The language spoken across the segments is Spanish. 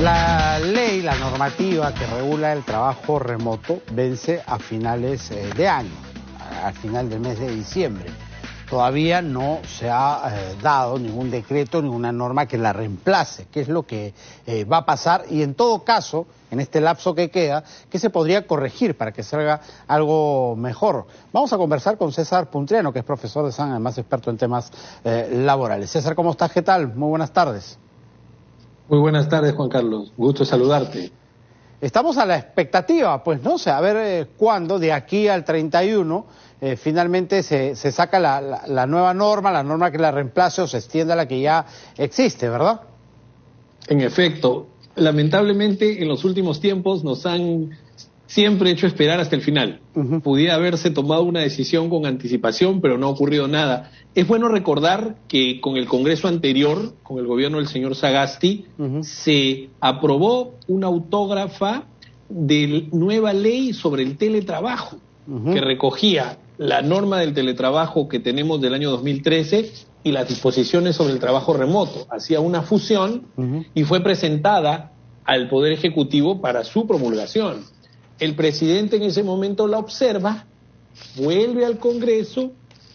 La ley, la normativa que regula el trabajo remoto vence a finales de año, al final del mes de diciembre. Todavía no se ha dado ningún decreto, ninguna norma que la reemplace, qué es lo que va a pasar y en todo caso, en este lapso que queda, qué se podría corregir para que salga algo mejor. Vamos a conversar con César Puntriano, que es profesor de SAN, además experto en temas laborales. César, ¿cómo estás? ¿Qué tal? Muy buenas tardes. Muy buenas tardes, Juan Carlos. Gusto saludarte. Estamos a la expectativa, pues, ¿no? O sea, a ver cuándo, de aquí al 31, finalmente se saca la nueva norma, la norma que la reemplace o se extienda a la que ya existe, ¿verdad? En efecto, lamentablemente en los últimos tiempos nos han siempre hecho esperar hasta el final. Pudiera haberse tomado una decisión con anticipación, pero no ha ocurrido nada. Es bueno recordar que con el Congreso anterior, con el gobierno del señor Sagasti, se aprobó una autógrafa de nueva ley sobre el teletrabajo, que recogía la norma del teletrabajo que tenemos del año 2013 y las disposiciones sobre el trabajo remoto. Hacía una fusión y fue presentada al Poder Ejecutivo para su promulgación. El presidente en ese momento la observa, vuelve al Congreso,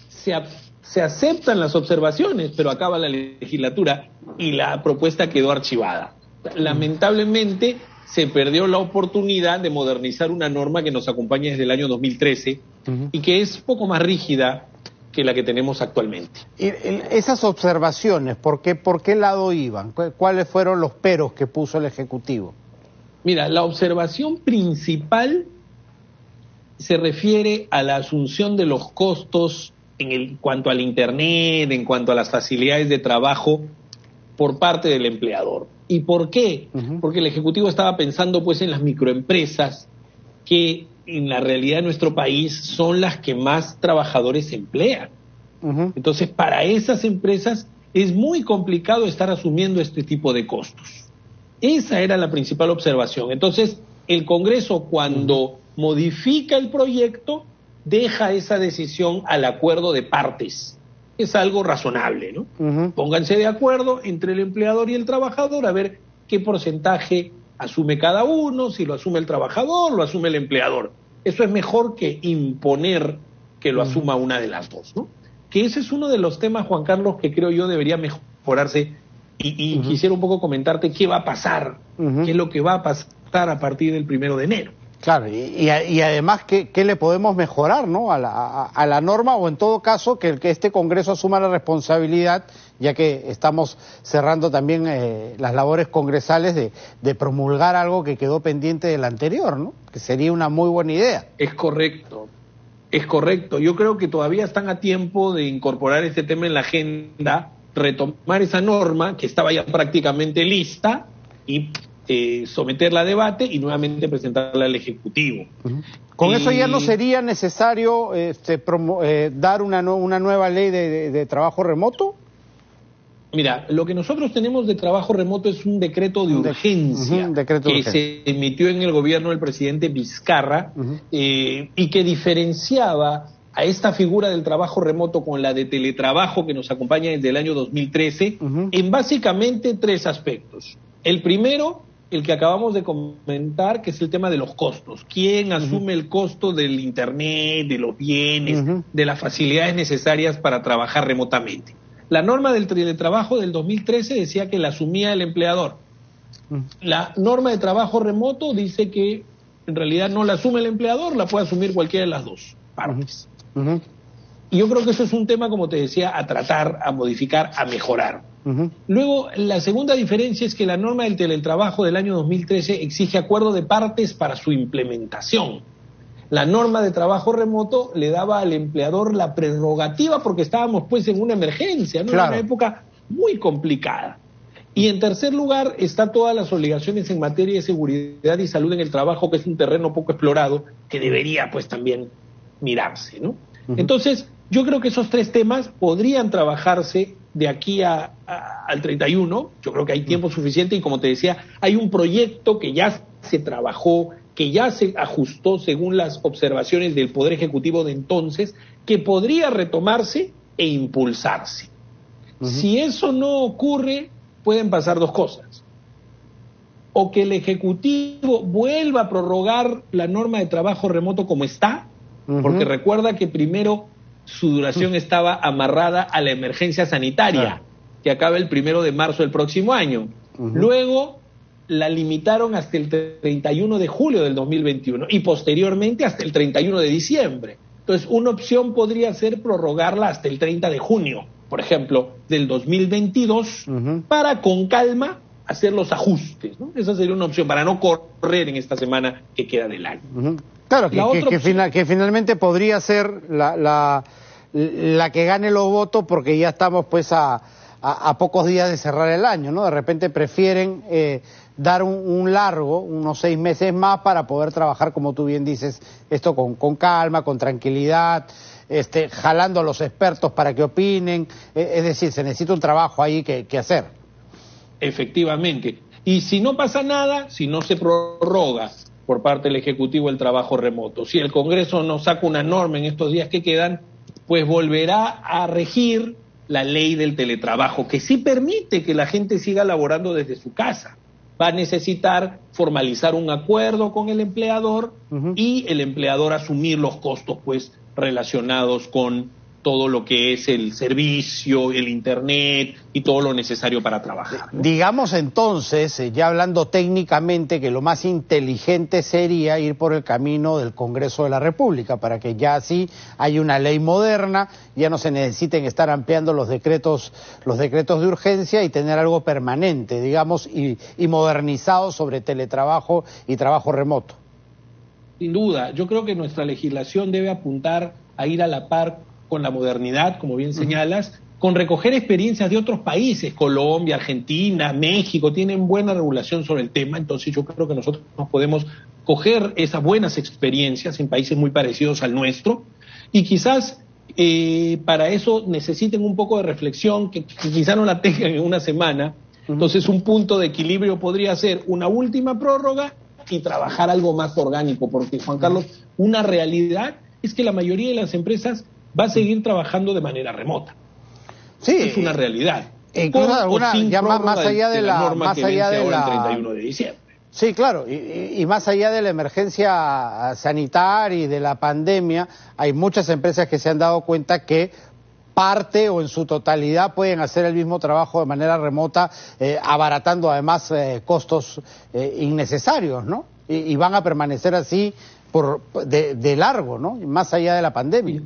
se aceptan las observaciones, pero acaba la legislatura y la propuesta quedó archivada. Lamentablemente se perdió la oportunidad de modernizar una norma que nos acompaña desde el año 2013 y que es poco más rígida que la que tenemos actualmente. Y esas observaciones, ¿por qué lado iban? ¿Cuáles fueron los peros que puso el Ejecutivo? Mira, la observación principal se refiere a la asunción de los costos en cuanto al Internet, en cuanto a las facilidades de trabajo por parte del empleador. ¿Y por qué? Porque el Ejecutivo estaba pensando pues en las microempresas que en la realidad de nuestro país son las que más trabajadores emplean. Entonces, para esas empresas es muy complicado estar asumiendo este tipo de costos. Esa era la principal observación. Entonces, el Congreso, cuando modifica el proyecto, deja esa decisión al acuerdo de partes. Es algo razonable, ¿no? Pónganse de acuerdo entre el empleador y el trabajador a ver qué porcentaje asume cada uno, si lo asume el trabajador, lo asume el empleador. Eso es mejor que imponer que lo asuma una de las dos, ¿no? Que ese es uno de los temas, Juan Carlos, que creo yo debería mejorarse. Y quisiera un poco comentarte qué va a pasar, qué es lo que va a pasar a partir del 1 de enero. Claro, y además, ¿qué le podemos mejorar, ¿no? a la norma, o en todo caso, que este Congreso asuma la responsabilidad, ya que estamos cerrando también las labores congresales de promulgar algo que quedó pendiente del anterior, ¿no? Que sería una muy buena idea. Es correcto. Yo creo que todavía están a tiempo de incorporar este tema en la agenda, retomar esa norma que estaba ya prácticamente lista y someterla a debate y nuevamente presentarla al Ejecutivo. ¿Con eso ya no sería necesario dar una nueva ley de trabajo remoto? Mira, lo que nosotros tenemos de trabajo remoto es un decreto de urgencia que se emitió en el gobierno del presidente Vizcarra y que diferenciaba a esta figura del trabajo remoto con la de teletrabajo que nos acompaña desde el año 2013 en básicamente tres aspectos. El primero, el que acabamos de comentar, que es el tema de los costos. ¿Quién asume el costo del Internet, de los bienes, de las facilidades necesarias para trabajar remotamente? La norma del teletrabajo del 2013 decía que la asumía el empleador. La norma de trabajo remoto dice que en realidad no la asume el empleador, la puede asumir cualquiera de las dos partes. Y yo creo que eso es un tema, como te decía, a tratar, a modificar, a mejorar. Luego, la segunda diferencia es que la norma del teletrabajo del año 2013 exige acuerdo de partes para su implementación. La norma de trabajo remoto le daba al empleador la prerrogativa porque estábamos pues en una emergencia, ¿no? Claro. En una época muy complicada. Y en tercer lugar está todas las obligaciones en materia de seguridad y salud en el trabajo, que es un terreno poco explorado que debería pues también mirarse, ¿no? Entonces, yo creo que esos tres temas podrían trabajarse de aquí al 31. Yo creo que hay tiempo suficiente y, como te decía, hay un proyecto que ya se trabajó, que ya se ajustó según las observaciones del Poder Ejecutivo de entonces, que podría retomarse e impulsarse. Si eso no ocurre, pueden pasar dos cosas. o que el Ejecutivo vuelva a prorrogar la norma de trabajo remoto como está, porque recuerda que primero su duración estaba amarrada a la emergencia sanitaria, que acaba el 1 de marzo del próximo año. Luego la limitaron hasta el 31 de julio del 2021 y posteriormente hasta el 31 de diciembre. Entonces, una opción podría ser prorrogarla hasta el 30 de junio, por ejemplo, del 2022, para con calma hacer los ajustes, ¿no? Esa sería una opción para no correr en esta semana que queda del año. Claro, que finalmente podría ser la que gane los votos, porque ya estamos pues a pocos días de cerrar el año, ¿no? De repente prefieren dar un largo, unos 6 meses más, para poder trabajar, como tú bien dices, esto con calma, con tranquilidad, jalando a los expertos para que opinen, es decir, se necesita un trabajo ahí que hacer. Efectivamente. Y si no pasa nada, si no se prorroga por parte del Ejecutivo el trabajo remoto, si el Congreso no saca una norma en estos días que quedan, pues volverá a regir la ley del teletrabajo, que sí permite que la gente siga laborando desde su casa. Va a necesitar formalizar un acuerdo con el empleador y el empleador asumir los costos pues relacionados con todo lo que es el servicio, el internet y todo lo necesario para trabajar, ¿no? Digamos entonces, ya hablando técnicamente, que lo más inteligente sería ir por el camino del Congreso de la República, para que ya así haya una ley moderna, ya no se necesiten estar ampliando los decretos de urgencia, y tener algo permanente, digamos, y modernizado sobre teletrabajo y trabajo remoto. Sin duda, yo creo que nuestra legislación debe apuntar a ir a la par con la modernidad, como bien señalas, con recoger experiencias de otros países. Colombia, Argentina, México tienen buena regulación sobre el tema, entonces yo creo que nosotros podemos coger esas buenas experiencias en países muy parecidos al nuestro, y quizás para eso necesiten un poco de reflexión, que quizás no la tengan en una semana. Entonces un punto de equilibrio podría ser una última prórroga y trabajar algo más orgánico, porque, Juan Carlos, una realidad es que la mayoría de las empresas va a seguir trabajando de manera remota. Sí, es una realidad. Ya más allá de la norma más que allá vence de ahora la el 31 de diciembre. Sí, claro, y más allá de la emergencia sanitaria y de la pandemia, hay muchas empresas que se han dado cuenta que parte o en su totalidad pueden hacer el mismo trabajo de manera remota, abaratando además costos innecesarios, ¿no? Y van a permanecer así de largo, ¿no? Más allá de la pandemia.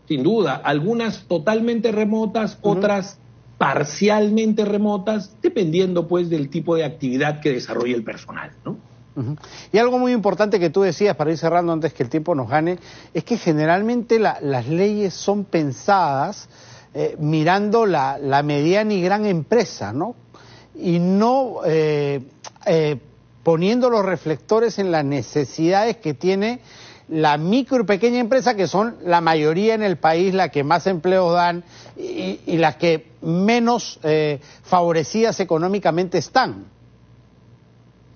Sin duda, algunas totalmente remotas, otras parcialmente remotas, dependiendo pues del tipo de actividad que desarrolle el personal, ¿no? Y algo muy importante que tú decías, para ir cerrando antes que el tiempo nos gane, es que generalmente las leyes son pensadas mirando la mediana y gran empresa, ¿no? Y no poniendo los reflectores en las necesidades que tiene la micro y pequeña empresa, que son la mayoría en el país, la que más empleos dan y las que menos favorecidas económicamente están.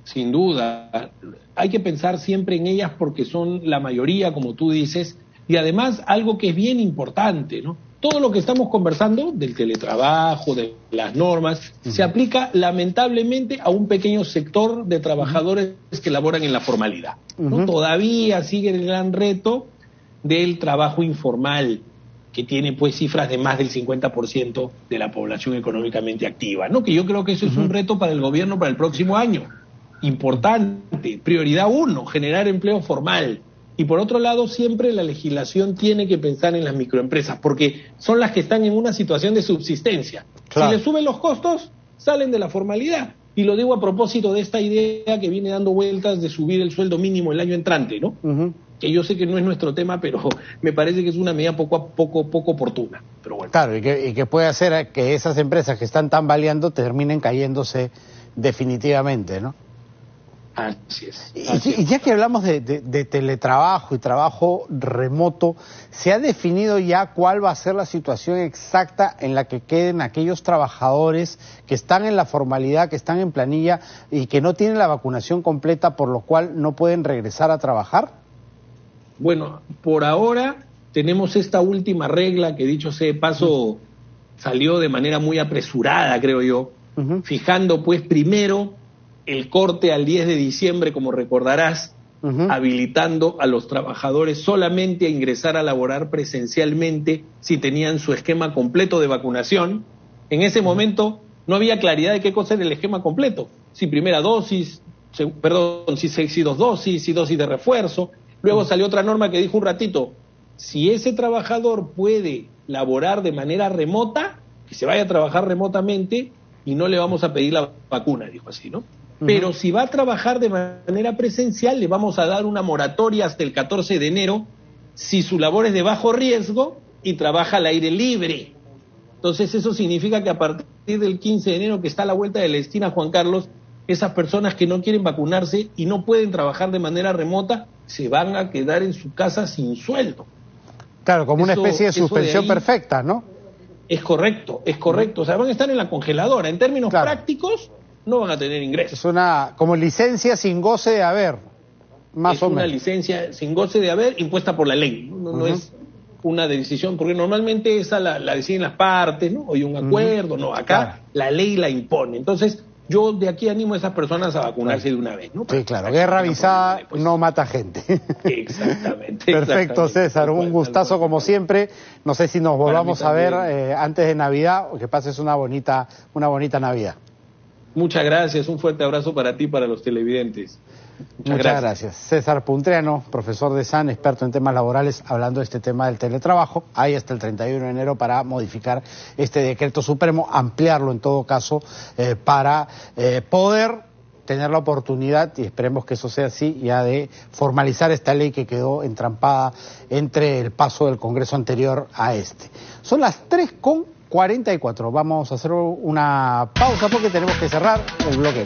Sin duda, hay que pensar siempre en ellas porque son la mayoría, como tú dices, y además algo que es bien importante, ¿no? Todo lo que estamos conversando del teletrabajo, de las normas, se aplica lamentablemente a un pequeño sector de trabajadores que laboran en la formalidad, ¿no? Todavía sigue el gran reto del trabajo informal, que tiene pues cifras de más del 50% de la población económicamente activa, ¿no? Que yo creo que eso es un reto para el gobierno para el próximo año. Importante, prioridad 1, generar empleo formal. Y por otro lado, siempre la legislación tiene que pensar en las microempresas, porque son las que están en una situación de subsistencia. Claro. Si le suben los costos, salen de la formalidad. Y lo digo a propósito de esta idea que viene dando vueltas de subir el sueldo mínimo el año entrante, ¿no? Que yo sé que no es nuestro tema, pero me parece que es una medida poco oportuna. Pero bueno. Claro, y que puede hacer que esas empresas que están tambaleando terminen cayéndose definitivamente, ¿no? Así es. Y ya que hablamos de teletrabajo y trabajo remoto, ¿se ha definido ya cuál va a ser la situación exacta en la que queden aquellos trabajadores que están en la formalidad, que están en planilla y que no tienen la vacunación completa, por lo cual no pueden regresar a trabajar? Bueno, por ahora tenemos esta última regla que, dicho sea de paso, salió de manera muy apresurada, creo yo, fijando pues primero el corte al 10 de diciembre, como recordarás, habilitando a los trabajadores solamente a ingresar a laborar presencialmente si tenían su esquema completo de vacunación. En ese momento no había claridad de qué cosa era el esquema completo. Si primera dosis, si dos dosis, si dosis de refuerzo. Luego salió otra norma que dijo un ratito, si ese trabajador puede laborar de manera remota, que se vaya a trabajar remotamente y no le vamos a pedir la vacuna, dijo así, ¿no? Pero si va a trabajar de manera presencial, le vamos a dar una moratoria hasta el 14 de enero si su labor es de bajo riesgo y trabaja al aire libre. Entonces eso significa que a partir del 15 de enero, que está a la vuelta de la esquina, Juan Carlos, esas personas que no quieren vacunarse y no pueden trabajar de manera remota, se van a quedar en su casa sin sueldo. Claro, como una especie de suspensión perfecta, ¿no? Es correcto. O sea, van a estar en la congeladora. En términos prácticos, no van a tener ingresos. Es una como licencia sin goce de haber, más o menos. Es una licencia sin goce de haber impuesta por la ley. No es una decisión, porque normalmente esa la deciden las partes, ¿no? Hay un acuerdo, no. Acá la ley la impone. Entonces, yo de aquí animo a esas personas a vacunarse de una vez, ¿no? Sí, claro. Guerra avisada no mata gente. Exactamente. Perfecto, César. Un gustazo como siempre. No sé si nos volvamos a ver antes de Navidad o que pases una bonita Navidad. Muchas gracias, un fuerte abrazo para ti y para los televidentes. Muchas gracias. César Puntriano, profesor de SAN, experto en temas laborales, hablando de este tema del teletrabajo. Hay hasta el 31 de enero para modificar este decreto supremo, ampliarlo en todo caso, para poder tener la oportunidad, y esperemos que eso sea así, ya de formalizar esta ley que quedó entrampada entre el paso del Congreso anterior a este. Son las 3:44. Vamos a hacer una pausa porque tenemos que cerrar el bloque.